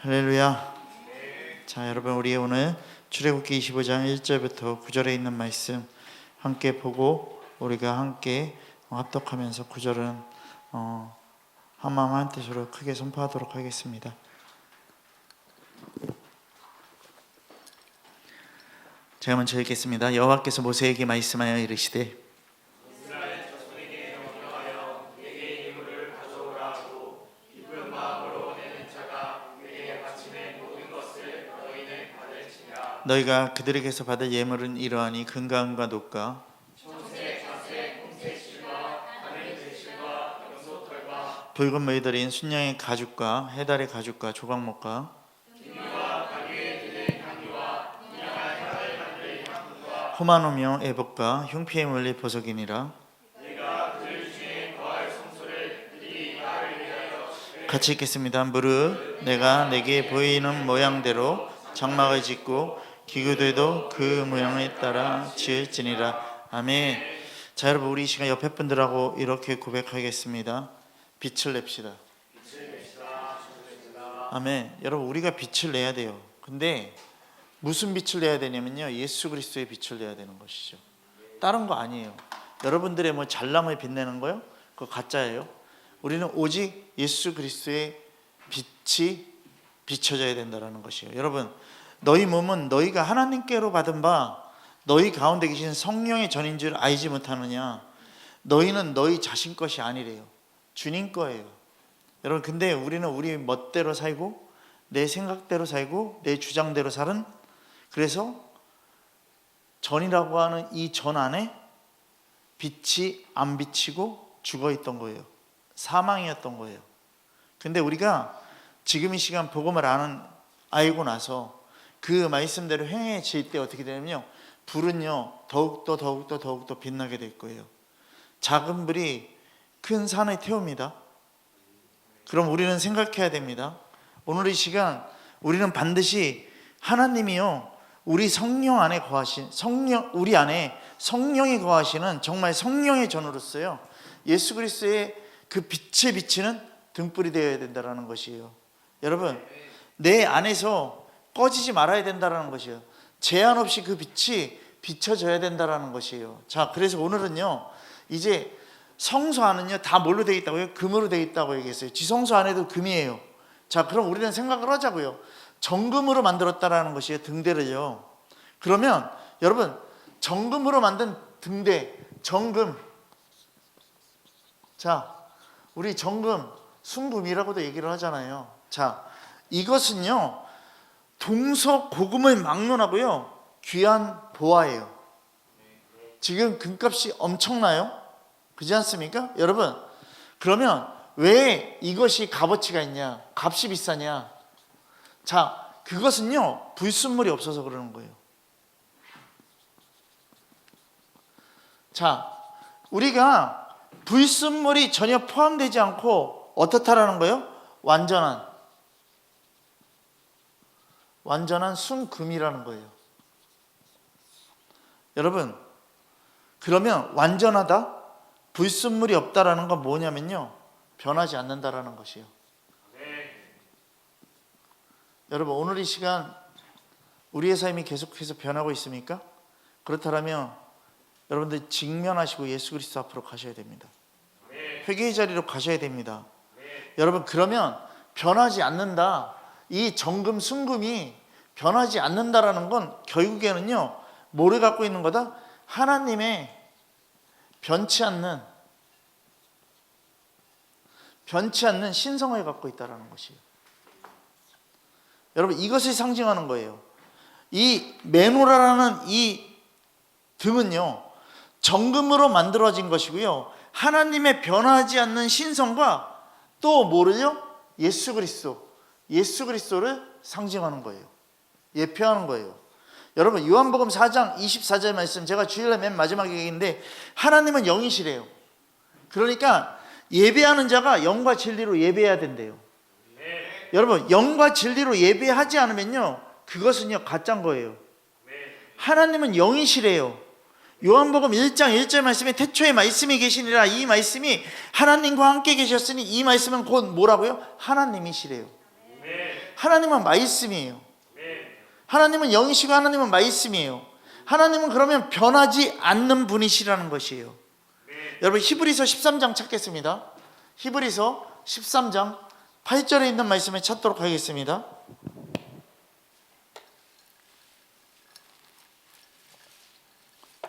할렐루야. 자, 여러분, 우리 오늘 출애굽기 25장 1절부터 9절에 있는 말씀 함께 보고 우리가 함께 합독하면서 9절은 한마음 한뜻으로 크게 선포하도록 하겠습니다. 제가 먼저 읽겠습니다. 여호와께서 모세에게 말씀하여 이르시되 너희가 그들에게서 받을 예물은 이러하니 금강과 녹과 붉은 물들인 순양의 가죽과 해달의 가죽과 조각목과 호마노며 애복과 흉피에 물릴 보석이니라. 같이 읽겠습니다. 무릇 내가 내게 보이는 모양대로 장막을 짓고 기구들도 그 모양에 따라 지을지니라. 아멘. 자, 여러분, 우리 이 시간 옆에 분들하고 이렇게 고백하겠습니다. 빛을 냅시다. 아멘. 여러분, 우리가 빛을 내야 돼요. 근데 무슨 빛을 내야 되냐면요, 예수 그리스도의 빛을 내야 되는 것이죠. 다른 거 아니에요. 여러분들의 뭐 잘남을 빛내는 거요? 그거 가짜예요. 우리는 오직 예수 그리스도의 빛이 비춰져야 된다는 것이에요. 여러분, 너희 몸은 너희가 하나님께로 받은 바 너희 가운데 계신 성령의 전인 줄 알지 못하느냐. 너희는 너희 자신 것이 아니래요. 주님 거예요. 여러분, 근데 우리는 우리 멋대로 살고 내 생각대로 살고 내 주장대로 살은, 그래서 전이라고 하는 이 전 안에 빛이 안 비치고 죽어있던 거예요. 사망이었던 거예요. 근데 우리가 지금 이 시간 복음을 알고 나서 그 말씀대로 행해질 때 어떻게 되냐면요, 불은요 더욱더 빛나게 될 거예요. 작은 불이 큰 산을 태웁니다. 그럼 우리는 생각해야 됩니다. 오늘 이 시간 우리는 반드시 하나님이요, 우리 성령 안에 거하신 우리 안에 성령이 거하시는 정말 성령의 전으로서요, 예수 그리스도의 그 빛에 비치는 등불이 되어야 된다는 것이에요. 여러분, 내 안에서 꺼지지 말아야 된다는 것이에요. 제한 없이 그 빛이 비춰져야 된다는 것이에요. 자, 그래서 오늘은요, 이제 성소 안은요 다 뭘로 되어 있다고요? 금으로 되어 있다고 얘기했어요. 지성소 안에도 금이에요. 자, 그럼 우리는 생각을 하자고요. 정금으로 만들었다라는 것이에요, 등대를요. 그러면 여러분, 정금으로 만든 등대, 정금. 자, 우리 정금, 순금이라고도 얘기를 하잖아요. 자, 이것은요 동서고금을 막론하고요 귀한 보화예요. 지금 금값이 엄청나요? 그렇지 않습니까? 여러분, 그러면 왜 이것이 값어치가 있냐, 값이 비싸냐? 자, 그것은요 불순물이 없어서 그러는 거예요. 자, 우리가 불순물이 전혀 포함되지 않고 어떻다라는 거예요? 완전한 순금이라는 거예요. 여러분, 그러면 완전하다, 불순물이 없다라는 건 뭐냐면요, 변하지 않는다라는 것이에요. 여러분, 오늘 이 시간 우리의 삶이 계속해서 변하고 있습니까? 그렇다면 여러분들 직면하시고 예수 그리스도 앞으로 가셔야 됩니다. 회개의 자리로 가셔야 됩니다. 여러분, 그러면 변하지 않는다, 이 정금 순금이 변하지 않는다라는 건 결국에는요 뭐를 갖고 있는 거다? 하나님의 변치 않는 신성을 갖고 있다라는 것이에요. 여러분, 이것을 상징하는 거예요. 이 메노라라는 이 등은요 정금으로 만들어진 것이고요, 하나님의 변하지 않는 신성과 또 뭐를요? 예수 그리스도를 상징하는 거예요. 예표하는 거예요. 여러분, 요한복음 4장 24절 말씀, 제가 주일날 맨 마지막에 얘기했는데, 하나님은 영이시래요. 그러니까 예배하는 자가 영과 진리로 예배해야 된대요. 여러분, 영과 진리로 예배하지 않으면요 그것은요 가짜인 거예요. 하나님은 영이시래요. 요한복음 1장 1절 말씀에 태초에 말씀이 계시니라, 이 말씀이 하나님과 함께 계셨으니 이 말씀은 곧 뭐라고요? 하나님이시래요. 하나님은 말씀이에요. 하나님은 영이시고 하나님은 말씀이에요. 하나님은 그러면 변하지 않는 분이시라는 것이에요. 여러분 히브리서 13장 찾겠습니다. 히브리서 13장 8절에 있는 말씀을 찾도록 하겠습니다.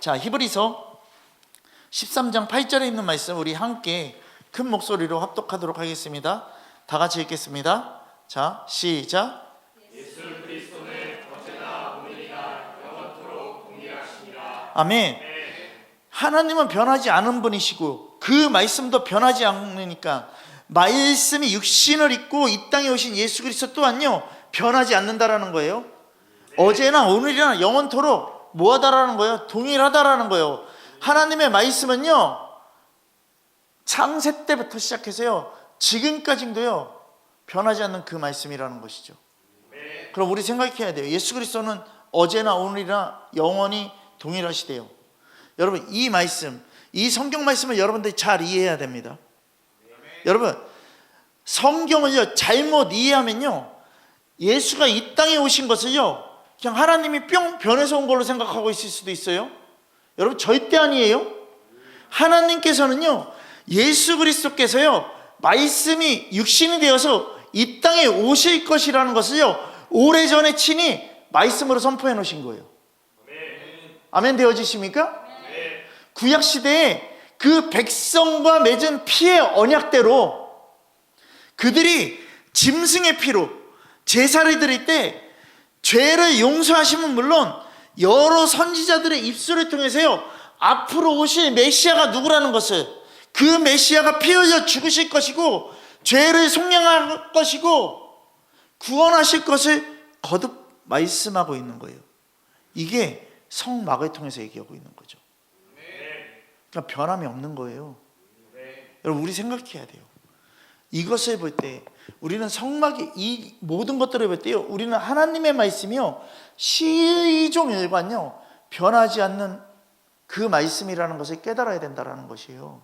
자, 히브리서 13장 8절에 있는 말씀 우리 함께 큰 목소리로 합독하도록 하겠습니다. 다 같이 읽겠습니다. 자, 시작. 예수 그리스도는 어제나 오늘이나 영원토록 동일하시니라. 아멘. 하나님은 변하지 않은 분이시고 그 말씀도 변하지 않으니까 말씀이 육신을 입고 이 땅에 오신 예수 그리스도 또한요 변하지 않는다라는 거예요. 어제나 오늘이나 영원토록 뭐하다라는 거예요? 동일하다라는 거예요. 하나님의 말씀은요 창세 때부터 시작해서요 지금까지도요 변하지 않는 그 말씀이라는 것이죠. 그럼 우리 생각해야 돼요. 예수 그리스도는 어제나 오늘이나 영원히 동일하시대요. 여러분 이 말씀, 이 성경 말씀을 여러분들이 잘 이해해야 됩니다. 여러분 성경을요 잘못 이해하면요 예수가 이 땅에 오신 것을요 그냥 하나님이 뿅 변해서 온 걸로 생각하고 있을 수도 있어요. 여러분 절대 아니에요. 하나님께서는요 예수 그리스도께서요 말씀이 육신이 되어서 이 땅에 오실 것이라는 것을요 오래전에 친히 말씀으로 선포해 놓으신 거예요. 아멘 되어지십니까? 구약시대에 그 백성과 맺은 피의 언약대로 그들이 짐승의 피로 제사를 드릴 때 죄를 용서하시면 물론 여러 선지자들의 입술을 통해서요 앞으로 오실 메시아가 누구라는 것을, 그 메시아가 피 흘려 죽으실 것이고 죄를 속량할 것이고 구원하실 것을 거듭 말씀하고 있는 거예요. 이게 성막을 통해서 얘기하고 있는 거죠. 그러니까 변함이 없는 거예요. 여러분 우리 생각해야 돼요. 이것을 볼 때 우리는 성막의 이 모든 것들을 볼 때요 우리는 하나님의 말씀이요 시종일관요 변하지 않는 그 말씀이라는 것을 깨달아야 된다는 것이에요.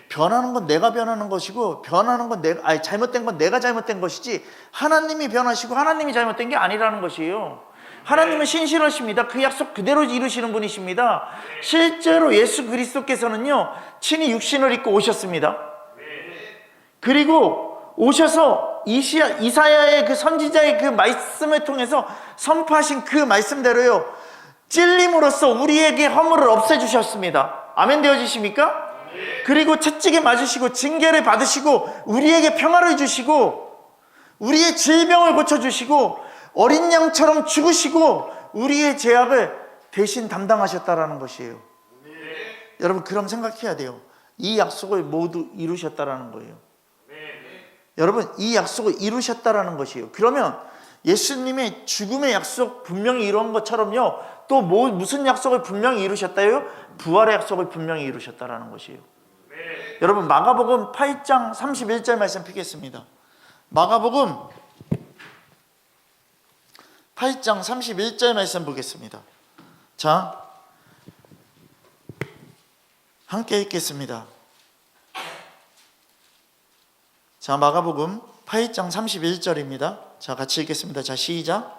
변하는 건 내가 변하는 것이고 변하는 건 내가 잘못된 건 내가 잘못된 것이지 하나님이 변하시고 하나님이 잘못된 게 아니라는 것이에요. 하나님은 신실하십니다. 그 약속 그대로 이루시는 분이십니다. 실제로 예수 그리스도께서는요 친히 육신을 입고 오셨습니다. 그리고 오셔서 이사야의 그 선지자의 그 말씀을 통해서 선포하신 그 말씀대로요 찔림으로써 우리에게 허물을 없애주셨습니다. 아멘 되어지십니까? 그리고 채찍에 맞으시고 징계를 받으시고 우리에게 평화를 주시고 우리의 질병을 고쳐주시고 어린 양처럼 죽으시고 우리의 죄악을 대신 담당하셨다라는 것이에요. 여러분 그럼 생각해야 돼요. 이 약속을 모두 이루셨다라는 거예요. 여러분 이 약속을 이루셨다라는 것이에요. 그러면 예수님의 죽음의 약속 분명히 이루은 것처럼요 또 무슨 약속을 분명히 이루셨다요? 부활의 약속을 분명히 이루셨다라는 것이에요. 여러분 마가복음 8장 31절 말씀 펴겠습니다. 마가복음 8장 31절 말씀 보겠습니다. 자, 함께 읽겠습니다. 자, 마가복음 8장 31절입니다. 자, 같이 읽겠습니다. 자, 시작.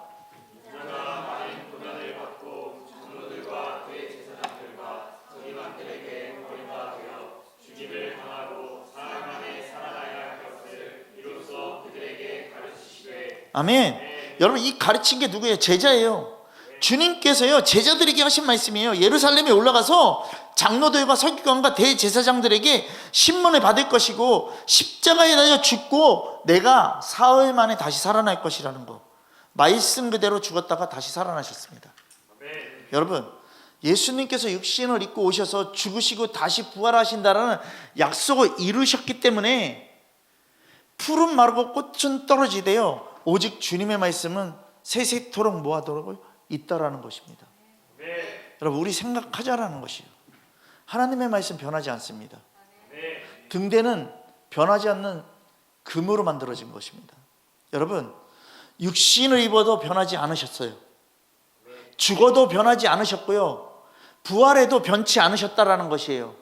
아멘. 여러분 이 가르친 게 누구예요? 제자예요. 주님께서요 제자들에게 하신 말씀이에요. 예루살렘에 올라가서 장로들과 서기관과 대제사장들에게 신문을 받을 것이고 십자가에 달려 죽고 내가 사흘 만에 다시 살아날 것이라는 거. 말씀 그대로 죽었다가 다시 살아나셨습니다. 여러분 예수님께서 육신을 입고 오셔서 죽으시고 다시 부활하신다라는 약속을 이루셨기 때문에 풀은 마르고 꽃은 떨어지대요. 오직 주님의 말씀은 세세토록 뭐하도록 있다라는 것입니다. 여러분 우리 생각하자라는 것이에요. 하나님의 말씀 변하지 않습니다. 등대는 변하지 않는 금으로 만들어진 것입니다. 여러분 육신을 입어도 변하지 않으셨어요. 죽어도 변하지 않으셨고요 부활해도 변치 않으셨다라는 것이에요.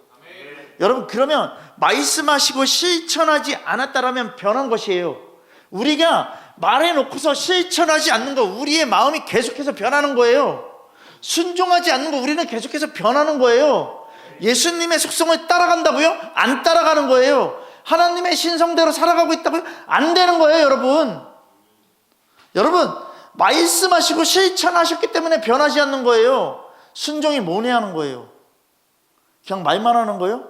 여러분 그러면 말씀하시고 실천하지 않았다라면 변한 것이에요. 우리가 말해놓고서 실천하지 않는 거, 우리의 마음이 계속해서 변하는 거예요. 순종하지 않는 거, 우리는 계속해서 변하는 거예요. 예수님의 속성을 따라간다고요? 안 따라가는 거예요. 하나님의 신성대로 살아가고 있다고요? 안 되는 거예요, 여러분. 여러분, 말씀하시고 실천하셨기 때문에 변하지 않는 거예요. 순종이 뭐냐 하는 거예요. 그냥 말만 하는 거예요?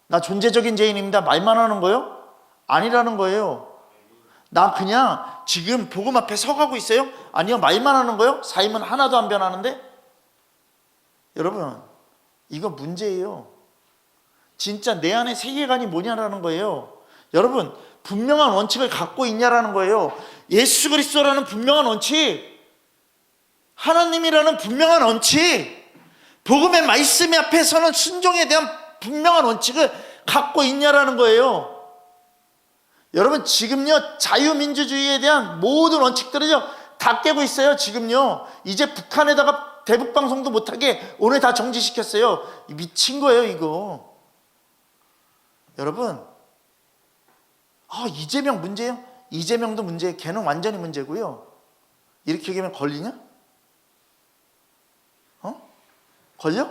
나 존재적인 죄인입니다. 말만 하는 거예요? 아니라는 거예요. 나 그냥 지금 복음 앞에 서가고 있어요? 아니요, 말만 하는 거예요? 삶은 하나도 안 변하는데? 여러분, 이거 문제예요. 진짜 내 안에 세계관이 뭐냐라는 거예요. 여러분, 분명한 원칙을 갖고 있냐라는 거예요. 예수 그리스도라는 분명한 원칙, 하나님이라는 분명한 원칙, 복음의 말씀 앞에서는 순종에 대한 분명한 원칙을 갖고 있냐라는 거예요. 여러분, 지금요 자유민주주의에 대한 모든 원칙들을요 다 깨고 있어요. 지금요 이제 북한에다가 대북방송도 못하게 오늘 다 정지시켰어요. 미친 거예요 이거. 여러분, 이재명 문제예요? 이재명도 문제예요. 걔는 완전히 문제고요. 이렇게 얘기하면 걸리냐? 걸려?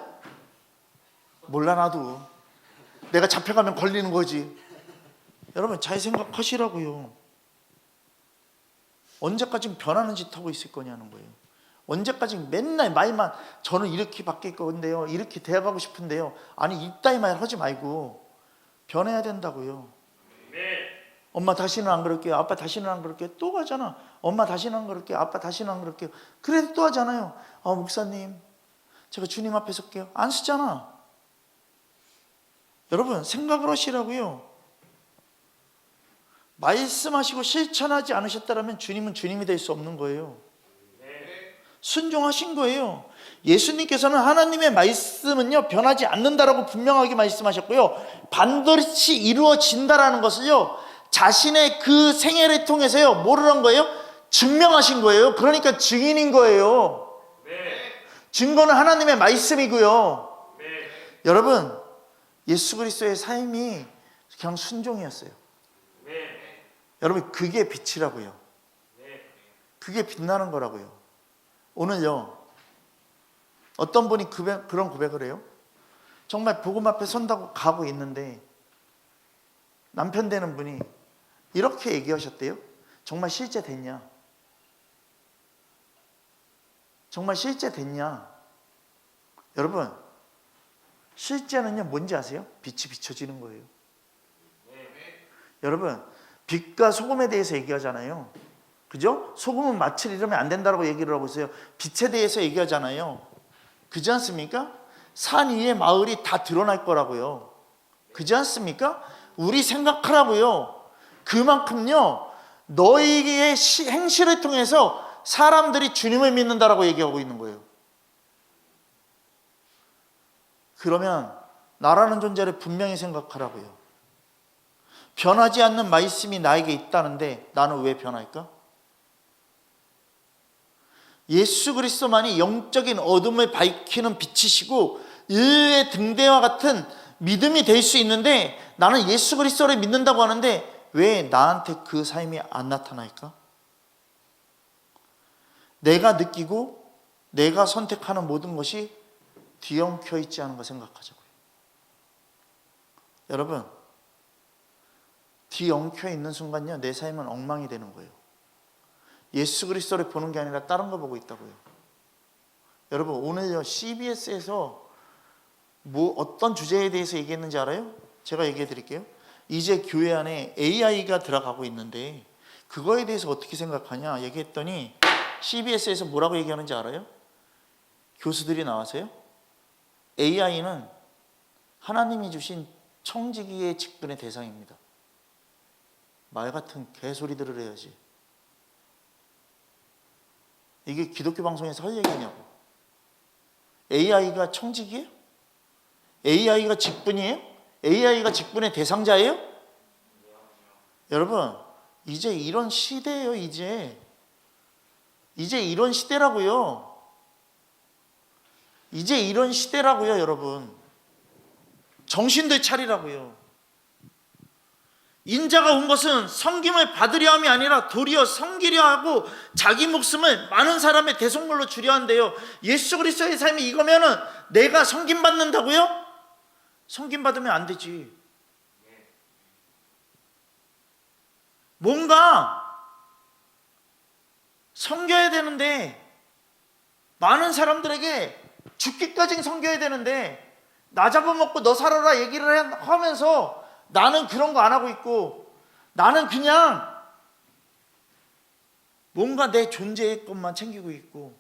몰라. 나도 내가 잡혀가면 걸리는 거지. 여러분, 잘 생각하시라고요. 언제까지 변하는 짓 하고 있을 거냐는 거예요. 언제까지 맨날 말만, 저는 이렇게 바뀔 건데요, 이렇게 돼가고 싶은데요. 아니, 이따위 말 하지 말고 변해야 된다고요. 엄마 다시는 안 그럴게요. 아빠 다시는 안 그럴게요. 또 가잖아. 엄마 다시는 안 그럴게요. 아빠 다시는 안 그럴게요. 그래도 또 하잖아요. 목사님, 제가 주님 앞에 설게요. 안 쓰잖아. 여러분, 생각을 하시라고요. 말씀하시고 실천하지 않으셨다면 주님은 주님이 될 수 없는 거예요. 순종하신 거예요. 예수님께서는 하나님의 말씀은요 변하지 않는다라고 분명하게 말씀하셨고요, 반드시 이루어진다라는 것을요 자신의 그 생애를 통해서요 뭐를 한 거예요? 증명하신 거예요. 그러니까 증인인 거예요. 증거는 하나님의 말씀이고요. 여러분, 예수 그리스도의 삶이 그냥 순종이었어요. 여러분, 그게 빛이라고요. 그게 빛나는 거라고요. 오늘요 어떤 분이 그런 고백을 해요. 정말 복음 앞에 선다고 가고 있는데 남편 되는 분이 이렇게 얘기하셨대요. 정말 실제 됐냐? 정말 실제 됐냐? 여러분, 실제는요 뭔지 아세요? 빛이 비춰지는 거예요. 여러분, 빛과 소금에 대해서 얘기하잖아요. 그죠? 소금은 맛을 잃으면 안 된다고 얘기를 하고 있어요. 빛에 대해서 얘기하잖아요. 그지 않습니까? 산 위의 마을이 다 드러날 거라고요. 그지 않습니까? 우리 생각하라고요. 그만큼요 너희의 행실을 통해서 사람들이 주님을 믿는다라고 얘기하고 있는 거예요. 그러면 나라는 존재를 분명히 생각하라고요. 변하지 않는 말씀이 나에게 있다는데 나는 왜 변할까? 예수 그리스도만이 영적인 어둠을 밝히는 빛이시고 인류의 등대와 같은 믿음이 될 수 있는데, 나는 예수 그리스도를 믿는다고 하는데 왜 나한테 그 삶이 안 나타날까? 내가 느끼고 내가 선택하는 모든 것이 뒤엉켜 있지 않은 거 생각하자고요. 여러분, 뒤엉켜 있는 순간요 내 삶은 엉망이 되는 거예요. 예수 그리스도를 보는 게 아니라 다른 거 보고 있다고요. 여러분, 오늘요 CBS에서 어떤 주제에 대해서 얘기했는지 알아요? 제가 얘기해 드릴게요. 이제 교회 안에 AI가 들어가고 있는데 그거에 대해서 어떻게 생각하냐 얘기했더니 CBS에서 뭐라고 얘기하는지 알아요? 교수들이 나와서요, AI는 하나님이 주신 청지기의 직분의 대상입니다. 말 같은 개소리들을 해야지. 이게 기독교 방송에서 할 얘기냐고. AI가 청직이에요? AI가 직분이에요? AI가 직분의 대상자예요? 여러분, 이제 이런 시대예요. 이제 이런 시대라고요. 이제 이런 시대라고요. 여러분, 정신들 차리라고요. 인자가 온 것은 섬김을 받으려 함이 아니라 도리어 섬기려 하고 자기 목숨을 많은 사람의 대속물로 주려 한대요. 예수 그리스도의 삶이 이거면은 내가 섬김 받는다고요? 섬김 받으면 안 되지. 뭔가 섬겨야 되는데, 많은 사람들에게 죽기까지 섬겨야 되는데 나 잡아먹고 너 살아라 얘기를 하면서 나는 그런 거 안 하고 있고, 나는 그냥 뭔가 내 존재의 것만 챙기고 있고.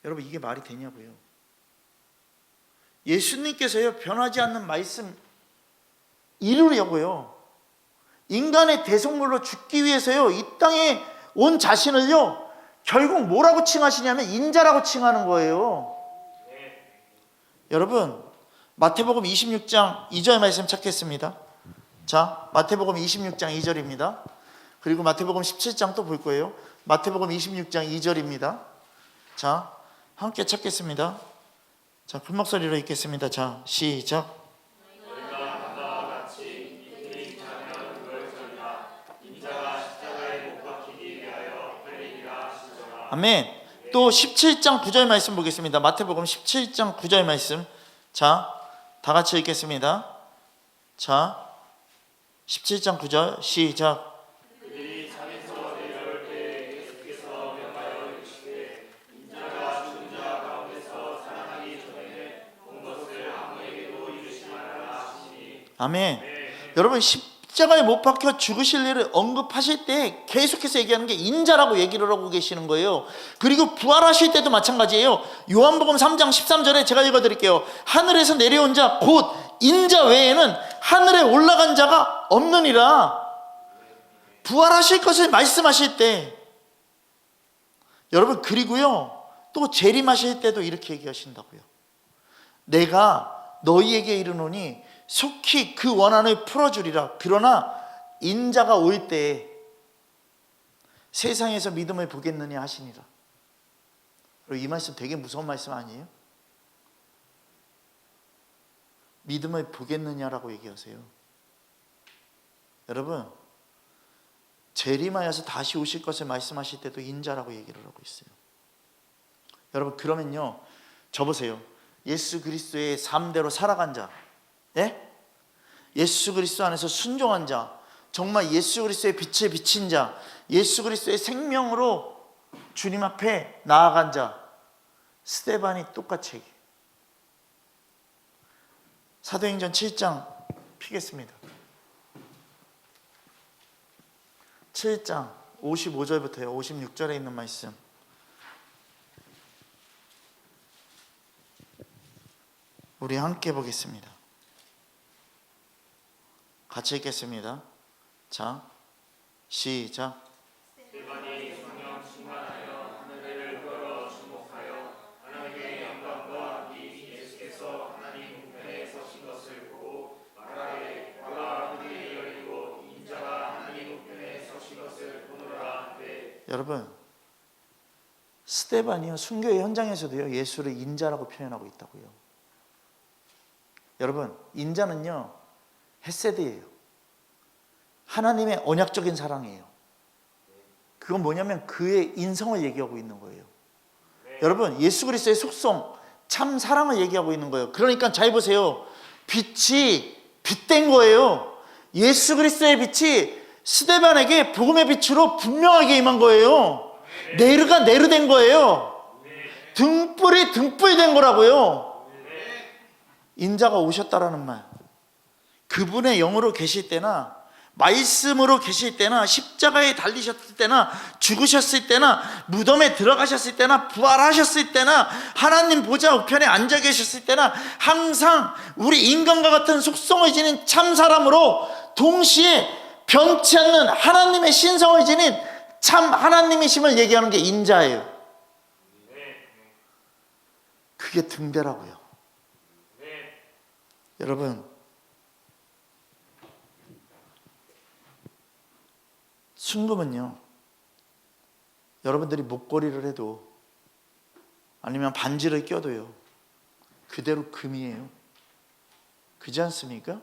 여러분, 이게 말이 되냐고요. 예수님께서요, 변하지 않는 말씀 이루려고요, 인간의 대속물로 죽기 위해서요, 이 땅에 온 자신을요, 결국 뭐라고 칭하시냐면 인자라고 칭하는 거예요. 여러분, 마태복음 26장 2절 말씀 찾겠습니다. 자, 마태복음 26장 2절입니다. 그리고 마태복음 17장 또 볼 거예요. 마태복음 26장 2절입니다. 자, 함께 찾겠습니다. 자, 큰 목소리로 읽겠습니다. 자, 시작. 아멘. 또 17장 9절 말씀 보겠습니다. 마태복음 17장 9절 말씀. 자, 다 같이 읽겠습니다. 자, 17장 9절 시작. 아멘. 여러분, 십자가에 못 박혀 죽으실 일을 언급하실 때 계속해서 얘기하는 게 인자라고 얘기를 하고 계시는 거예요. 그리고 부활하실 때도 마찬가지예요. 요한복음 3장 13절에 제가 읽어드릴게요. 하늘에서 내려온 자 곧 인자 외에는 하늘에 올라간 자가 없느니라. 부활하실 것을 말씀하실 때, 여러분, 그리고요 또 재림하실 때도 이렇게 얘기하신다고요. 내가 너희에게 이르노니 속히 그 원한을 풀어주리라. 그러나 인자가 올 때에 세상에서 믿음을 보겠느냐 하시니라. 이 말씀 되게 무서운 말씀 아니에요? 믿음을 보겠느냐라고 얘기하세요. 여러분, 재림하여서 다시 오실 것을 말씀하실 때도 인자라고 얘기를 하고 있어요. 여러분, 그러면요, 저보세요. 예수 그리스도의 삶대로 살아간 자, 예? 예수 그리스도 안에서 순종한 자, 정말 예수 그리스도의 빛에 비친 자, 예수 그리스도의 생명으로 주님 앞에 나아간 자, 스데반이 똑같이 얘기해요. 사도행전 7장 피겠습니다. 7장 55절부터요 56절에 있는 말씀. 우리 함께 보겠습니다. 같이 읽겠습니다. 자, 시작. 스데반이 성령 충만하여 하늘을 걸어 주목하여 하나님의 영광과 이 예수께서 하나님 우편에 서신 것을 보고 말하되 보라 하늘이 열리고 인자가 하나님 우편에 서신 것을 보노라 하되. 여러분, 스데반이요 순교의 현장에서도요 예수를 인자라고 표현하고 있다고요. 여러분, 인자는요 헤세드예요. 하나님의 언약적인 사랑이에요. 그건 뭐냐면 그의 인성을 얘기하고 있는 거예요. 여러분, 예수 그리스도의 속성, 참 사랑을 얘기하고 있는 거예요. 그러니까 잘 보세요. 빛이 빛된 거예요. 예수 그리스도의 빛이 스데반에게 복음의 빛으로 분명하게 임한 거예요. 네르가 네르된 거예요. 등불이 등불된 거라고요. 인자가 오셨다라는 말, 그분의 영으로 계실 때나 말씀으로 계실 때나 십자가에 달리셨을 때나 죽으셨을 때나 무덤에 들어가셨을 때나 부활하셨을 때나 하나님 보좌 우편에 앉아 계셨을 때나 항상 우리 인간과 같은 속성을 지닌 참 사람으로 동시에 변치 않는 하나님의 신성을 지닌 참 하나님이심을 얘기하는 게 인자예요. 그게 등대라고요. 여러분, 순금은요 여러분들이 목걸이를 해도 아니면 반지를 껴도요 그대로 금이에요. 그렇지 않습니까?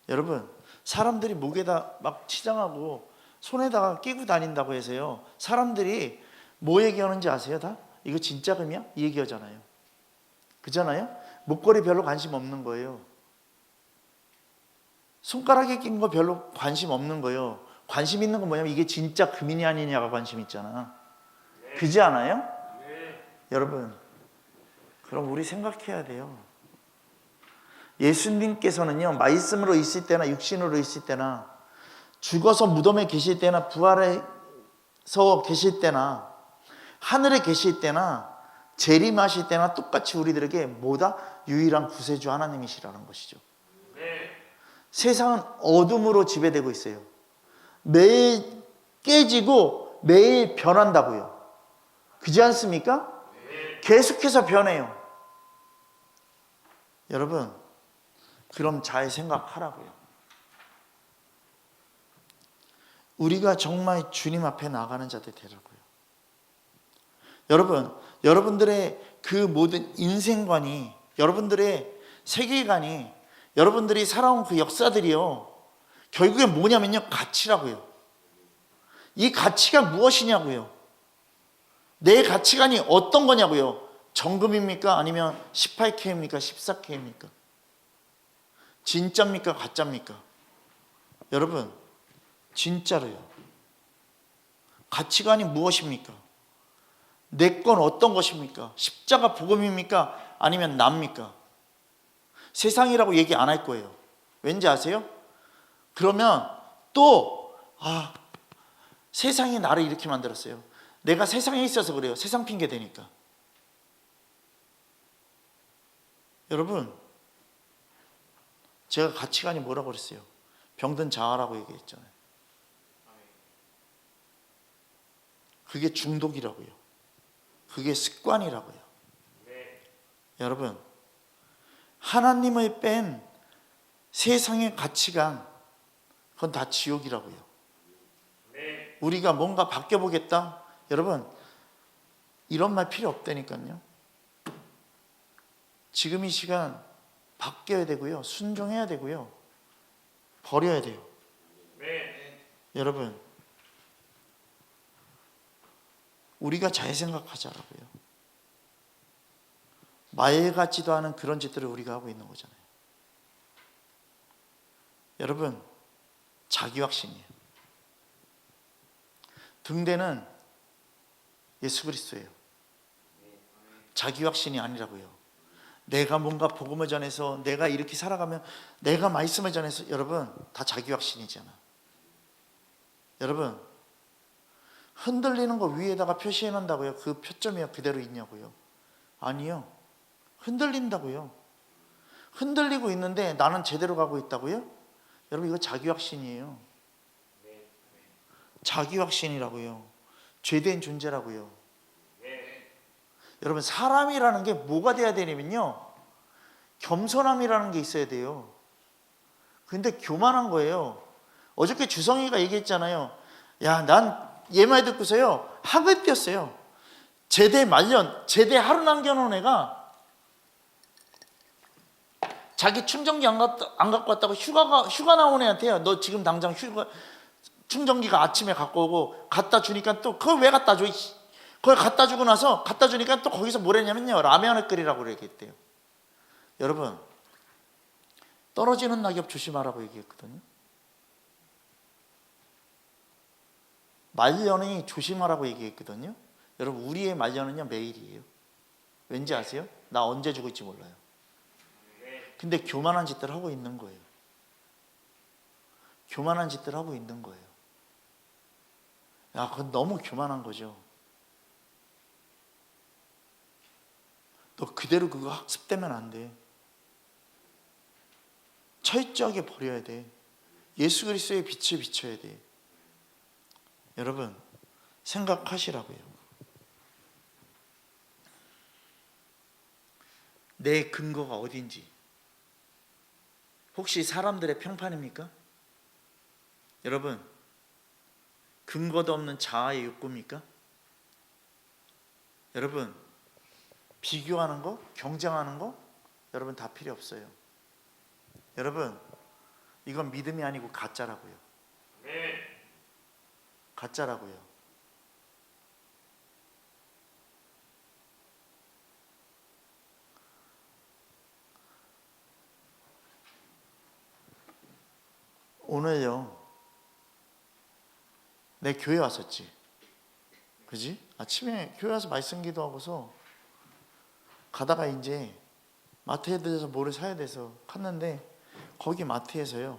여러분, 사람들이 목에다 막 치장하고 손에다가 끼고 다닌다고 해서요, 사람들이 뭐 얘기하는지 아세요? 다? 이거 진짜 금이야? 이 얘기하잖아요. 그잖아요? 목걸이 별로 관심 없는 거예요. 손가락에 낀 거 별로 관심 없는 거예요. 관심 있는 건 뭐냐면 이게 진짜 금이냐 아니냐가 관심 있잖아. 그지 않아요? 여러분, 그럼 우리 생각해야 돼요. 예수님께서는요, 말씀으로 있을 때나 육신으로 있을 때나, 죽어서 무덤에 계실 때나 부활해서 계실 때나, 하늘에 계실 때나, 재림하실 때나 똑같이 우리들에게 뭐다? 유일한 구세주 하나님이시라는 것이죠. 세상은 어둠으로 지배되고 있어요. 매일 깨지고 매일 변한다고요. 그렇지 않습니까? 계속해서 변해요. 여러분, 그럼 잘 생각하라고요. 우리가 정말 주님 앞에 나가는 자들 되라고요. 여러분, 여러분들의 그 모든 인생관이, 여러분들의 세계관이, 여러분들이 살아온 그 역사들이요, 결국엔 뭐냐면요, 가치라고요. 이 가치가 무엇이냐고요. 내 가치관이 어떤 거냐고요. 정금입니까? 아니면 18K입니까? 14K입니까? 진짜입니까? 가짜입니까? 여러분, 진짜로요. 가치관이 무엇입니까? 내 건 어떤 것입니까? 십자가 복음입니까? 아니면 납니까? 세상이라고 얘기 안 할 거예요. 왠지 아세요? 그러면 또 세상이 나를 이렇게 만들었어요. 내가 세상에 있어서 그래요. 세상 핑계 대니까. 여러분, 제가 가치관이 뭐라고 그랬어요? 병든 자아라고 얘기했잖아요. 그게 중독이라고요. 그게 습관이라고요. 여러분, 하나님을 뺀 세상의 가치관, 그건 다 지옥이라고요. 우리가 뭔가 바뀌어보겠다? 여러분, 이런 말 필요 없다니까요. 지금 이 시간 바뀌어야 되고요. 순종해야 되고요. 버려야 돼요. 여러분, 우리가 잘 생각하자라고요. 말 같지도 않은 그런 짓들을 우리가 하고 있는 거잖아요. 여러분, 자기 확신이에요. 등대는 예수 그리스도예요. 자기 확신이 아니라고요. 내가 뭔가 복음을 전해서 내가 이렇게 살아가면, 내가 말씀을 전해서, 여러분, 다 자기 확신이잖아. 여러분, 흔들리는 거 위에다가 표시해 놓는다고요? 그 표점이 그대로 있냐고요? 아니요. 흔들린다고요. 흔들리고 있는데 나는 제대로 가고 있다고요? 여러분, 이거 자기 확신이에요. 자기 확신이라고요. 죄된 존재라고요. 여러분, 사람이라는 게 뭐가 돼야 되냐면요, 겸손함이라는 게 있어야 돼요. 근데 교만한 거예요. 어저께 주성이가 얘기했잖아요. 야, 난 얘 말 듣고서요, 학을 뛰었어요. 제대 말년, 제대 하루 남겨놓은 애가 자기 충전기 안 갖고 왔다고 휴가 나온 애한테요, 너 지금 당장 충전기가 아침에 갖고 오고, 갖다 주니까 또 그걸 왜 갖다 줘? 그걸 갖다 주고 나서 갖다 주니까 또 거기서 뭐랬냐면요, 라면을 끓이라고 얘기했대요. 여러분, 떨어지는 낙엽 조심하라고 얘기했거든요. 말년이 조심하라고 얘기했거든요. 여러분, 우리의 말년은요, 매일이에요. 왠지 아세요? 나 언제 죽을지 몰라요. 근데 교만한 짓들 하고 있는 거예요. 교만한 짓들 하고 있는 거예요. 야, 그건 너무 교만한 거죠. 너 그대로 그거 학습되면 안 돼. 철저하게 버려야 돼. 예수 그리스도의 빛을 비춰야 돼. 여러분, 생각하시라고요. 내 근거가 어딘지. 혹시 사람들의 평판입니까? 여러분, 근거도 없는 자아의 욕구입니까? 여러분, 비교하는 거, 경쟁하는 거, 여러분 다 필요 없어요. 여러분, 이건 믿음이 아니고 가짜라고요. 가짜라고요. 오늘요, 내 교회 왔었지, 그지? 아침에 교회 와서 말씀 기도하고서 가다가 이제 마트에 들려서 뭐를 사야 돼서 갔는데, 거기 마트에서요,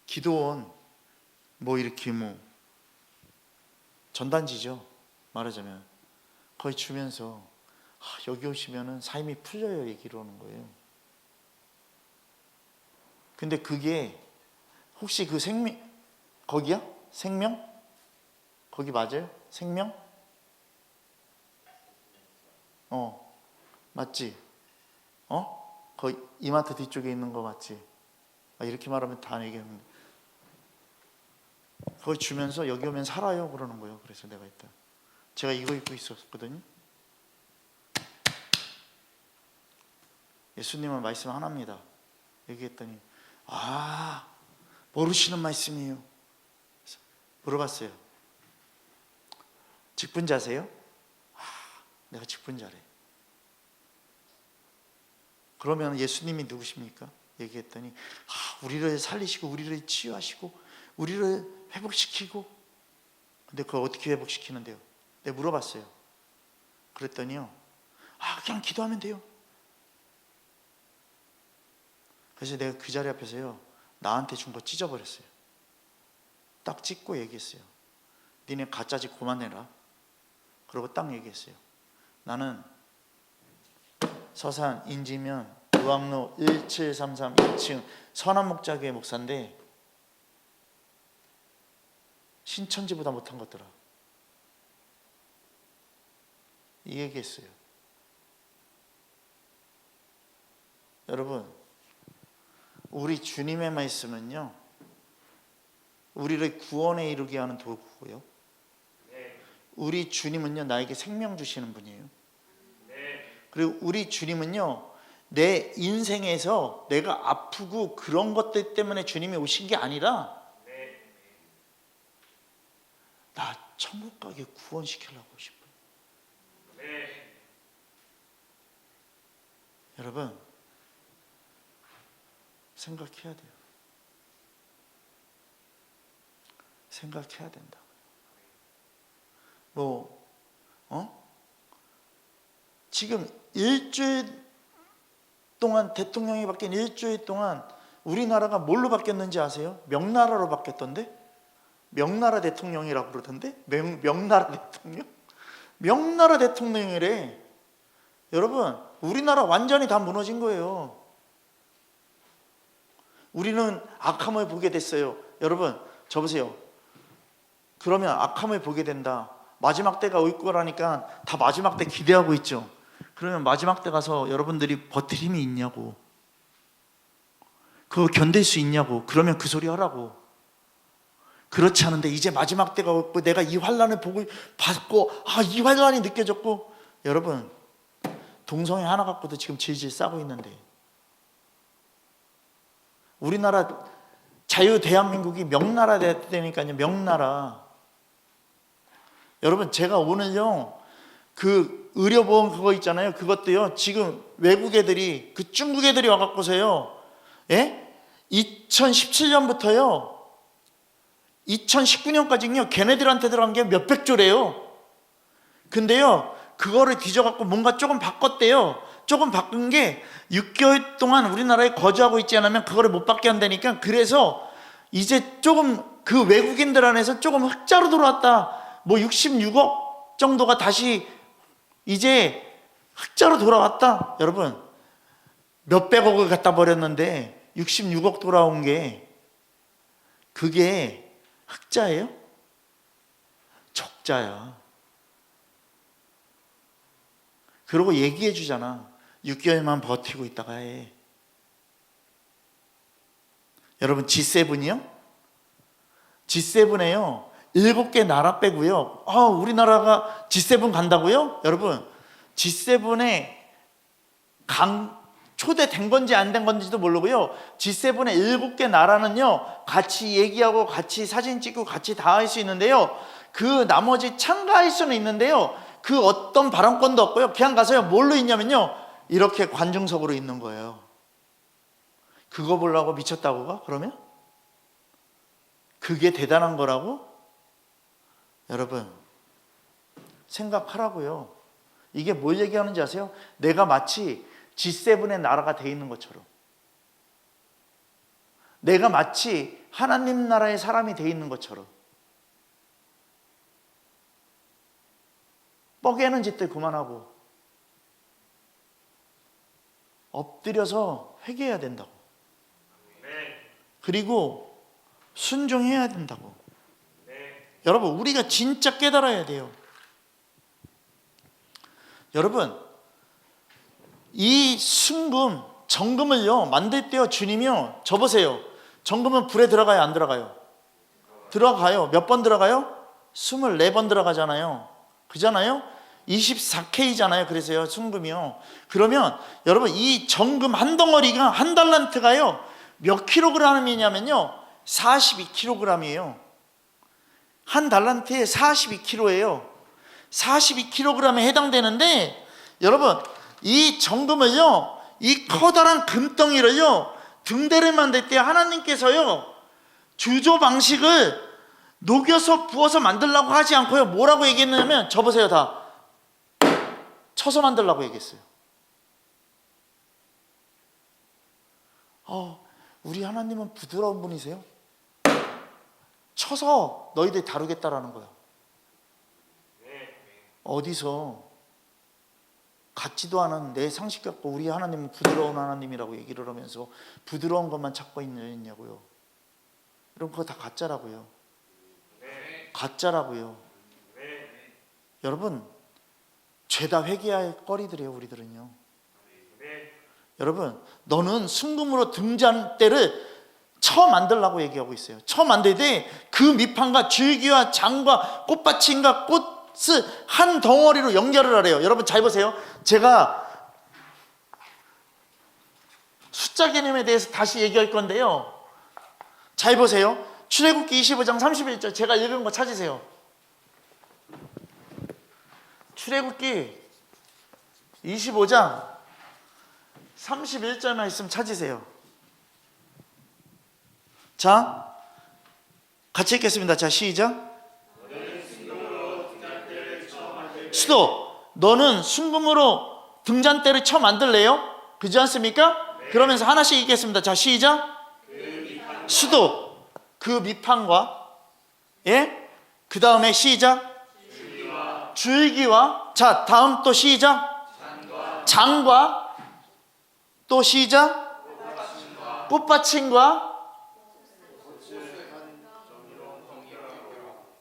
기도원 뭐 이렇게 뭐 전단지죠, 말하자면. 거기 주면서 여기 오시면은 삶이 풀려요 얘기를 하는 거예요. 근데 그게 혹시 그 생명, 거기야? 생명? 거기 맞아요? 생명? 맞지? 거기 이마트 뒤쪽에 있는 거 맞지? 이렇게 말하면 다 얘기하는데, 거기 주면서 여기 오면 살아요 그러는 거예요. 그래서 내가 일단 제가 이거 입고 있었거든요. 예수님은 말씀 하나입니다 얘기했더니, 모르시는 말씀이에요. 그래서 물어봤어요. 직분자세요? 내가 직분자래. 그러면 예수님이 누구십니까? 얘기했더니, 우리를 살리시고 우리를 치유하시고 우리를 회복시키고. 근데 그걸 어떻게 회복시키는데요? 내가 물어봤어요. 그랬더니요, 그냥 기도하면 돼요. 그래서 내가 그 자리 앞에서요, 나한테 준 거 찢어버렸어요. 딱 찢고 얘기했어요. 니네 가짜짓 그만해라. 그러고 딱 얘기했어요. 나는 서산 인지면 의왕로 1733 2층 선한목자교회 목사인데 신천지보다 못한 것더라. 이 얘기했어요. 여러분, 우리 주님의 말씀은요, 우리를 구원에 이르게 하는 도구고요, 우리 주님은요, 나에게 생명 주시는 분이에요. 그리고 우리 주님은요, 내 인생에서 내가 아프고 그런 것들 때문에 주님이 오신 게 아니라 나 천국 가게 구원시키려고 싶어요. 여러분, 생각해야 돼요. 생각해야 된다고요. 지금 일주일 동안 대통령이 바뀐 일주일 동안 우리나라가 뭘로 바뀌었는지 아세요? 명나라로 바뀌었던데? 명나라 대통령이라고 그러던데? 명나라 대통령? 명나라 대통령이래. 여러분, 우리나라 완전히 다 무너진 거예요. 우리는 악함을 보게 됐어요. 여러분, 저 보세요. 그러면 악함을 보게 된다, 마지막 때가 올 거라니까 다 마지막 때 기대하고 있죠. 그러면 마지막 때 가서 여러분들이 버틸 힘이 있냐고, 그거 견딜 수 있냐고. 그러면 그 소리 하라고. 그렇지 않은데 이제 마지막 때가 왔고 내가 이 환란을 받고 이 환란이 느껴졌고. 여러분, 동성애 하나 갖고도 지금 질질 싸고 있는데, 우리나라 자유 대한민국이 명나라 됐다니까요. 명나라. 여러분, 제가 오늘요, 그 의료보험 그거 있잖아요. 그것도요, 지금 외국 애들이, 그 중국 애들이 와갖고서요, 2017년부터요 2019년까지는요 걔네들한테 들어간 게 몇백 조래요. 근데요, 그거를 뒤져갖고 뭔가 조금 바꿨대요. 조금 바꾼 게 6개월 동안 우리나라에 거주하고 있지 않으면 그거를 못 받게 한다니까. 그래서 이제 조금 그 외국인들 안에서 조금 흑자로 들어왔다. 뭐 66억 정도가 다시 이제 흑자로 돌아왔다. 여러분, 몇백억을 갖다 버렸는데 66억 돌아온 게, 그게 흑자예요? 적자야. 그러고 얘기해 주잖아. 6개월만 버티고 있다가 해. 여러분, G7이요? G7에요 7개 나라 빼고요, 우리나라가 G7 간다고요? 여러분, G7의 초대된 건지 안 된 건지도 모르고요. G7의 7개 나라는요, 같이 얘기하고 같이 사진 찍고 같이 다 할 수 있는데요, 그 나머지 참가할 수는 있는데요, 그 어떤 발언권도 없고요. 그냥 가서요, 뭘로 있냐면요, 이렇게 관중석으로 있는 거예요. 그거 보려고 미쳤다고가? 그러면? 그게 대단한 거라고? 여러분, 생각하라고요. 이게 뭘 얘기하는지 아세요? 내가 마치 G7의 나라가 돼 있는 것처럼, 내가 마치 하나님 나라의 사람이 돼 있는 것처럼, 뻐개는 짓들 그만하고 엎드려서 회개해야 된다고. 그리고 순종해야 된다고. 여러분, 우리가 진짜 깨달아야 돼요. 여러분, 이 순금, 정금을요 만들 때요, 주님이요, 저 보세요, 정금은 불에 들어가요, 안 들어가요? 들어가요. 몇 번 들어가요? 24번 들어가잖아요. 그잖아요? 24K잖아요. 그래서요, 순금이요. 그러면 여러분, 이 정금 한 덩어리가, 한 달란트가요 몇 킬로그램이냐면요, 42kg이에요. 한 달란트에 42kg예요. 42kg에 해당되는데, 여러분, 이 정금을요, 이 커다란 금덩이를요, 등대를 만들 때 하나님께서요, 주조 방식을 녹여서 부어서 만들라고 하지 않고요, 뭐라고 얘기했냐면, 저 보세요, 다 쳐서 만들라고 얘기했어요. 우리 하나님은 부드러운 분이세요? 쳐서 너희들 다루겠다라는 거야. 어디서 같지도 않은 내 상식 갖고 우리 하나님은 부드러운 하나님이라고 얘기를 하면서 부드러운 것만 찾고 있냐고요. 여러분, 그거 다 가짜라고요. 가짜라고요. 여러분, 죄다 회개할 거리들이에요, 우리들은요. 여러분, 너는 순금으로 등잔대를 처 만들라고 얘기하고 있어요. 처 만들 때 그 밑판과 줄기와 장과 꽃받침과 꽃을 한 덩어리로 연결을 하래요. 여러분, 잘 보세요. 제가 숫자 개념에 대해서 다시 얘기할 건데요, 잘 보세요. 출애굽기 25장 31절 제가 읽은 거 찾으세요. 출애굽기 25장 31절 말씀 찾으세요. 자, 같이 읽겠습니다. 자, 시작. 수도, 너는 순금으로 등잔대를 쳐 만들래요? 그렇지 않습니까? 그러면서 하나씩 읽겠습니다. 자, 시작. 수도, 그 밑판과, 예? 그 다음에 시작. 줄기와, 자, 다음 또 시작. 장과, 또 시작. 꽃받침과,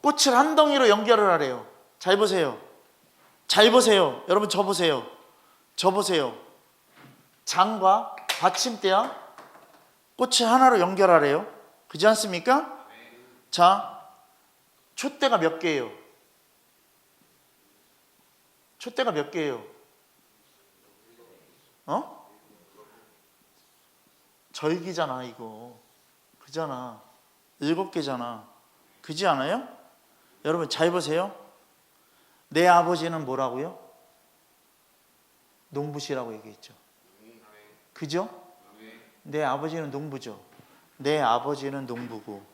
꽃을 한 덩이로 연결을 하래요. 잘 보세요. 잘 보세요. 여러분, 저 보세요. 저 보세요. 장과 받침대와 꽃을 하나로 연결하래요. 그렇지 않습니까? 자, 촛대가 몇 개예요? 촛대가 몇 개예요? 절기잖아, 이거. 그잖아. 7개잖아. 그지 않아요? 여러분, 잘 보세요. 내 아버지는 뭐라고요? 농부시라고 얘기했죠. 그죠? 내 아버지는 농부죠. 내 아버지는 농부고,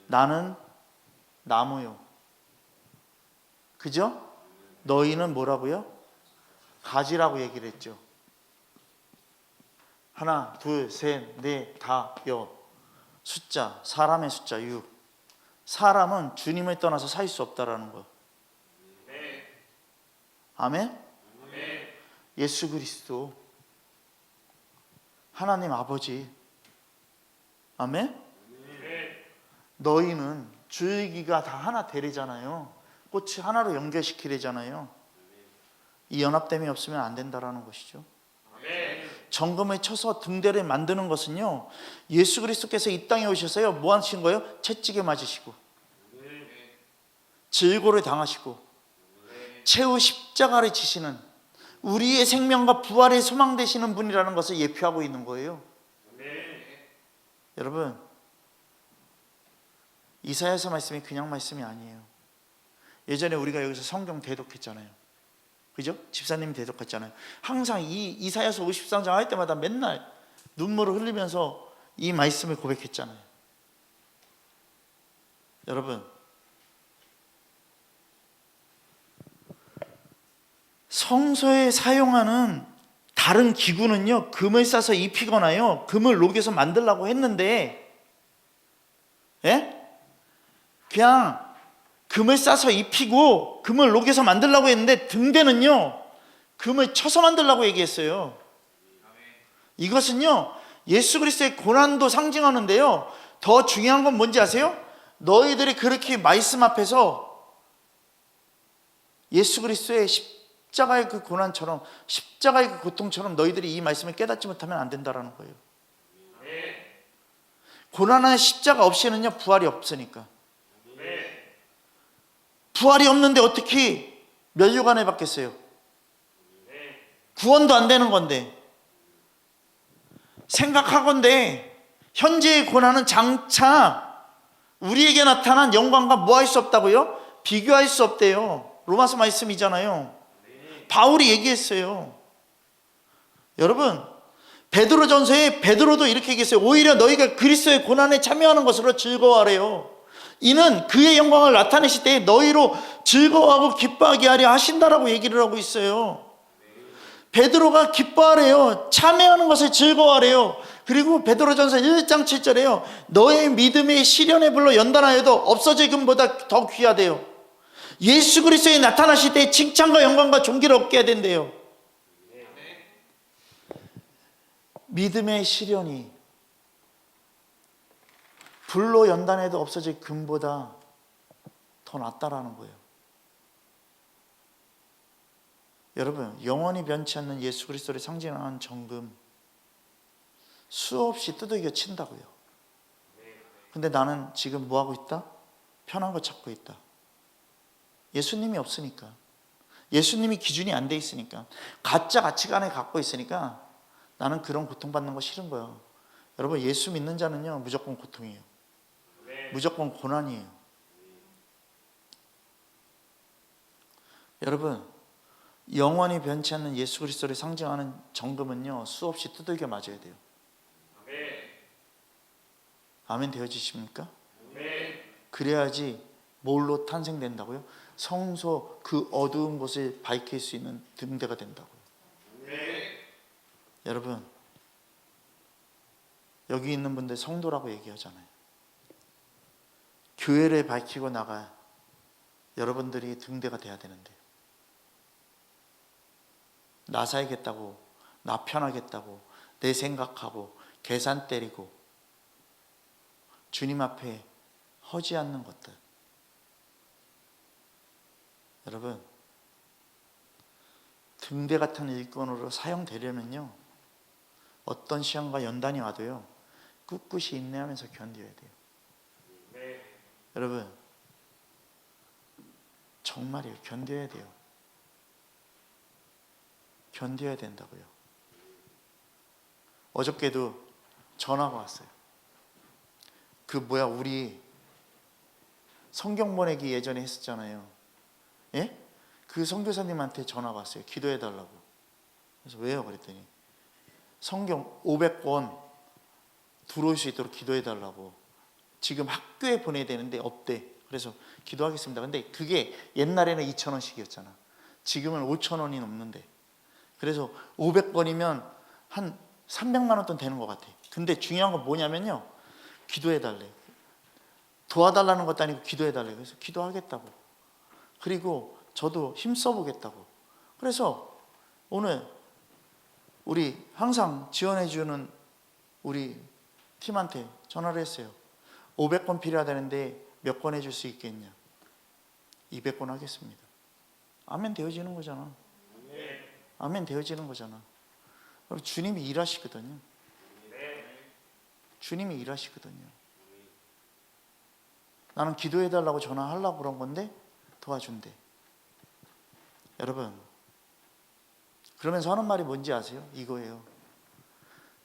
나는 나무요. 그죠? 너희는 뭐라고요? 가지라고 얘기를 했죠. 하나, 둘, 셋, 넷, 다, 여. 숫자, 사람의 숫자 6. 사람은 주님을 떠나서 살 수 없다라는 거. 아멘? 예수 그리스도, 하나님 아버지. 아멘? 너희는 줄기가 다 하나 되래잖아요. 꽃이 하나로 연결시키래잖아요. 이 연합됨이 없으면 안 된다라는 것이죠. 정금을 쳐서 등대를 만드는 것은요, 예수 그리스도께서 이 땅에 오셔서요, 뭐 하신 거예요? 채찍에 맞으시고, 질고를 당하시고, 최후 십자가를 지시는 우리의 생명과 부활의 소망 되시는 분이라는 것을 예표하고 있는 거예요. 여러분, 이사야서 말씀이 그냥 말씀이 아니에요. 예전에 우리가 여기서 성경 대독했잖아요. 그죠? 집사님이 대독했잖아요. 항상 이 이사야서 53장 할 때마다 맨날 눈물을 흘리면서 이 말씀을 고백했잖아요. 여러분, 성소에 사용하는 다른 기구는요, 금을 싸서 입히거나요, 금을 녹여서 만들려고 했는데, 예? 그냥 금을 싸서 입히고 금을 녹여서 만들려고 했는데, 등대는요 금을 쳐서 만들려고 얘기했어요. 이것은요 예수 그리스도의 고난도 상징하는데요, 더 중요한 건 뭔지 아세요? 너희들이 그렇게 말씀 앞에서 예수 그리스도의 십자가의 그 고난처럼, 십자가의 그 고통처럼 너희들이 이 말씀을 깨닫지 못하면 안 된다라는 거예요. 고난의 십자가 없이는요 부활이 없으니까. 부활이 없는데 어떻게 면류관을 받겠어요? 구원도 안 되는 건데. 생각하건대 현재의 고난은 장차 우리에게 나타난 영광과 뭐 할 수 없다고요? 비교할 수 없대요. 로마서 말씀이잖아요. 바울이 얘기했어요. 여러분, 베드로전서에 베드로도 이렇게 얘기했어요. 오히려 너희가 그리스도의 고난에 참여하는 것으로 즐거워하래요. 이는 그의 영광을 나타내실 때 너희로 즐거워하고 기뻐하게 하려 하신다라고 얘기를 하고 있어요. 베드로가 기뻐하래요. 참여하는 것을 즐거워하래요. 그리고 베드로전서 1장 7절에요. 너의 믿음의 시련의 불로 연단하여도 없어질 금보다 더 귀하대요. 예수 그리스도에 나타나실 때 칭찬과 영광과 존귀를 얻게 해야 된대요. 믿음의 시련이 불로 연단해도 없어질 금보다 더 낫다라는 거예요. 여러분, 영원히 변치 않는 예수 그리스도를 상징하는 정금 수없이 두들겨 친다고요. 근데 나는 지금 뭐 하고 있다? 편한 거 찾고 있다. 예수님이 없으니까, 예수님이 기준이 안 돼 있으니까, 가짜 가치관을 갖고 있으니까 나는 그런 고통받는 거 싫은 거예요. 여러분, 예수 믿는 자는요 무조건 고통이에요. 무조건 고난이에요. 여러분, 영원히 변치 않는 예수 그리스도를 상징하는 정금은요 수없이 두들겨 맞아야 돼요. 아멘 되어지십니까? 그래야지 뭘로 탄생된다고요? 성소 그 어두운 곳을 밝힐 수 있는 등대가 된다고요. 여러분, 여기 있는 분들 성도라고 얘기하잖아요. 교회를 밝히고 나가 여러분들이 등대가 돼야 되는데, 나 살겠다고, 나 편하겠다고, 내 생각하고 계산 때리고 주님 앞에 허지 않는 것들. 여러분, 등대 같은 일꾼으로 사용되려면요 어떤 시험과 연단이 와도요 꿋꿋이 인내하면서 견뎌야 돼요. 여러분, 정말이에요. 견뎌야 돼요. 견뎌야 된다고요. 어저께도 전화가 왔어요. 우리 성경 보내기 예전에 했었잖아요. 예? 그 선교사님한테 전화가 왔어요. 기도해 달라고. 그래서 왜요? 그랬더니 성경 500권 들어올 수 있도록 기도해 달라고. 지금 학교에 보내야 되는데 없대. 그래서 기도하겠습니다. 근데 그게 옛날에는 2,000원씩이었잖아. 지금은 5,000원이 넘는데. 그래서 500권이면 한 300만 원 돈 되는 것 같아. 근데 중요한 건 뭐냐면요, 기도해 달래. 도와달라는 것도 아니고 기도해 달래. 그래서 기도하겠다고. 그리고 저도 힘써 보겠다고. 그래서 오늘 우리 항상 지원해 주는 우리 팀한테 전화를 했어요. 500권 필요하다는데 몇 권 해줄 수 있겠냐? 200권 하겠습니다. 아멘 되어지는 거잖아. 아멘 되어지는 거잖아. 주님이 일하시거든요. 주님이 일하시거든요. 나는 기도해달라고 전화하려고 그런 건데 도와준대. 여러분, 그러면서 하는 말이 뭔지 아세요? 이거예요.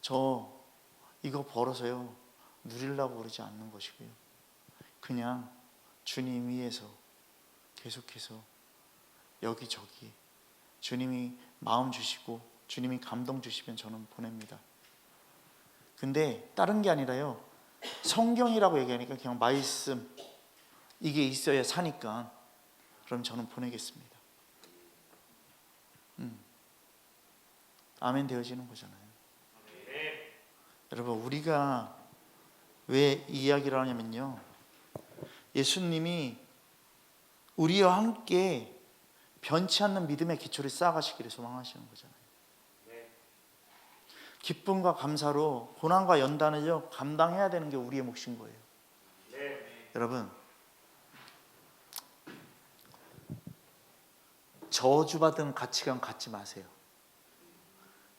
저 이거 벌어서요 누리려고 그러지 않는 것이고요, 그냥 주님 위해서 계속해서 여기저기 주님이 마음 주시고 주님이 감동 주시면 저는 보냅니다. 근데 다른 게 아니라요, 성경이라고 얘기하니까 그냥 말씀 이게 있어야 사니까 그럼 저는 보내겠습니다. 아멘 되어지는 거잖아요. 여러분, 우리가 왜 이 이야기를 하냐면요, 예수님이 우리와 함께 변치 않는 믿음의 기초를 쌓아가시기를 소망하시는 거잖아요. 기쁨과 감사로 고난과 연단을 감당해야 되는 게 우리의 몫인 거예요. 여러분, 저주받은 가치관 갖지 마세요.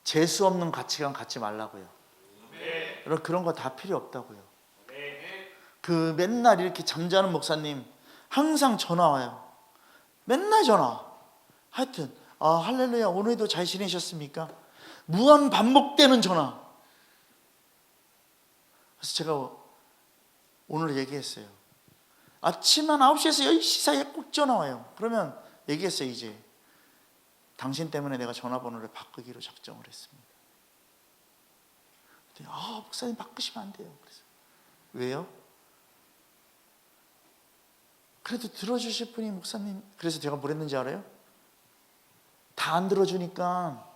재수 없는 가치관 갖지 말라고요. 여러분, 그런 거 다 필요 없다고요. 그 맨날 이렇게 잠자는 목사님 항상 전화 와요. 맨날 전화. 하여튼 할렐루야 오늘도 잘 지내셨습니까? 무한 반복되는 전화. 그래서 제가 오늘 얘기했어요. 아침 한 9시에서 10시 사이에 꼭 전화 와요. 그러면 얘기했어요. 이제 당신 때문에 내가 전화번호를 바꾸기로 작정을 했습니다. 그랬더니 목사님 바꾸시면 안 돼요. 그래서 왜요? 그래도 들어주실 분이 목사님. 그래서 제가 뭘 했는지 알아요? 다 안 들어주니까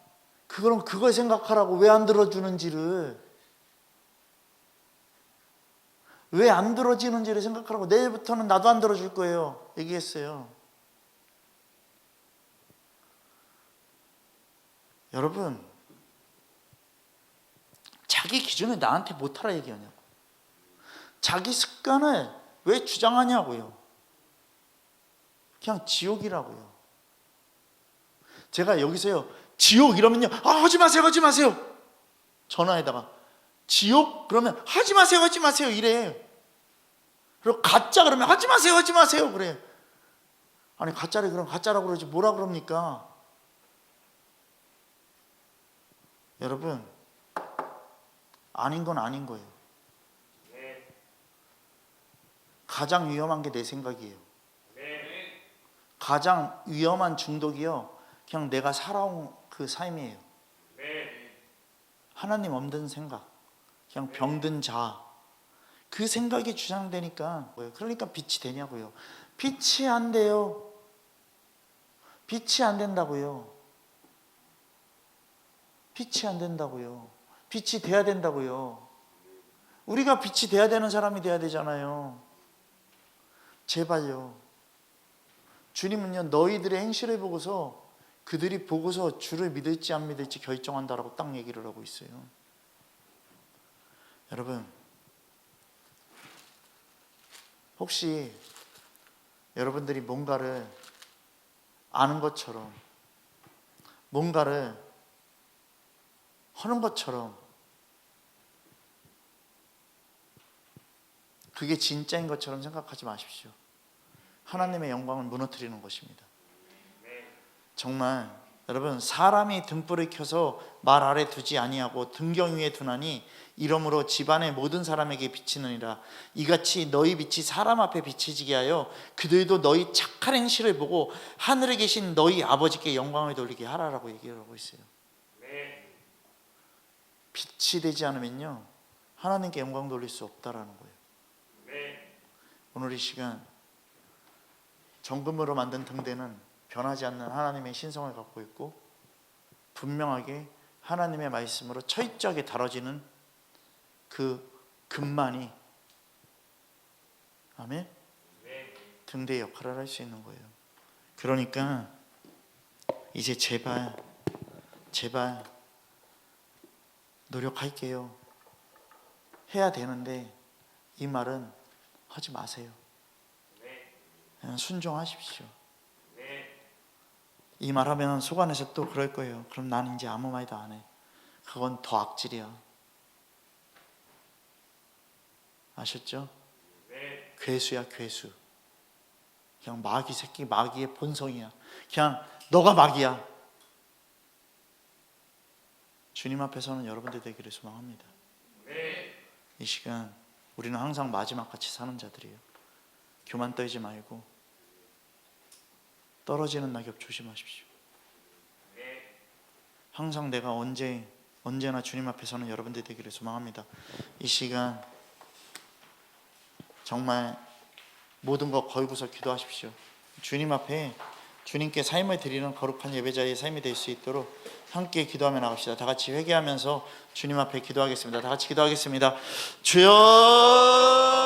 그걸 생각하라고. 왜 안 들어주는지를, 왜 안 들어지는지를 생각하라고. 내일부터는 나도 안 들어줄 거예요 얘기했어요. 여러분, 자기 기준을 나한테 못하라 얘기하냐고. 자기 습관을 왜 주장하냐고요. 그냥 지옥이라고요. 제가 여기서요 지옥 이러면요 하지 마세요 하지 마세요, 전화에다가 지옥 그러면 하지 마세요 하지 마세요 이래. 그리고 가짜 그러면 하지 마세요 하지 마세요 그래. 아니 가짜를 그럼 가짜라고 그러지 뭐라 그럽니까? 여러분, 아닌 건 아닌 거예요. 가장 위험한 게 내 생각이에요. 가장 위험한 중독이요 그냥 내가 살아온 그 삶이에요. 하나님 없는 생각, 그냥 병든 자, 그 생각이 주장되니까 그러니까 빛이 되냐고요. 빛이 안 돼요. 빛이 안 된다고요. 빛이 안 된다고요. 빛이 돼야 된다고요. 우리가 빛이 돼야 되는 사람이 돼야 되잖아요. 제발요. 주님은요 너희들의 행실을 보고서 그들이 보고서 주를 믿을지 안 믿을지 결정한다라고 딱 얘기를 하고 있어요. 여러분, 혹시 여러분들이 뭔가를 아는 것처럼 뭔가를 하는 것처럼 그게 진짜인 것처럼 생각하지 마십시오. 하나님의 영광을 무너뜨리는 것입니다. 정말 여러분, 사람이 등불을 켜서 말 아래 두지 아니하고 등경 위에 두나니 이러므로 집안의 모든 사람에게 비치느니라. 이같이 너희 빛이 사람 앞에 비치지게 하여 그들도 너희 착한 행실을 보고 하늘에 계신 너희 아버지께 영광을 돌리게 하라라고 얘기를 하고 있어요. 빛이 되지 않으면요 하나님께 영광 돌릴 수 없다라는 거예요. 오늘 이 시간 정금으로 만든 등대는 변하지 않는 하나님의 신성을 갖고 있고 분명하게 하나님의 말씀으로 철저하게 다뤄지는 그 금만이 아멘? 등대의 역할을 할 수 있는 거예요. 그러니까 이제 제발 노력할게요. 해야 되는데 이 말은 하지 마세요. 그냥 순종하십시오. 이 말하면 속 안에서 또 그럴 거예요. 그럼 나는 이제 아무 말도 안 해. 그건 더 악질이야. 아셨죠? 괴수야 괴수. 그냥 마귀 새끼, 마귀의 본성이야. 그냥 너가 마귀야. 주님 앞에 서는 여러분들 되기를 소망합니다. 이 시간 우리는 항상 마지막같이 사는 자들이에요. 교만 떨지 말고 떨어지는 낙엽 조심하십시오. 항상 내가 언제나 주님 앞에 서는 여러분들 되기를 소망합니다. 이 시간 정말 모든 것 걸고서 기도하십시오. 주님 앞에 주님께 삶을 드리는 거룩한 예배자의 삶이 될 수 있도록 함께 기도하며 나갑시다. 다 같이 회개하면서 주님 앞에 기도하겠습니다. 다 같이 기도하겠습니다. 주여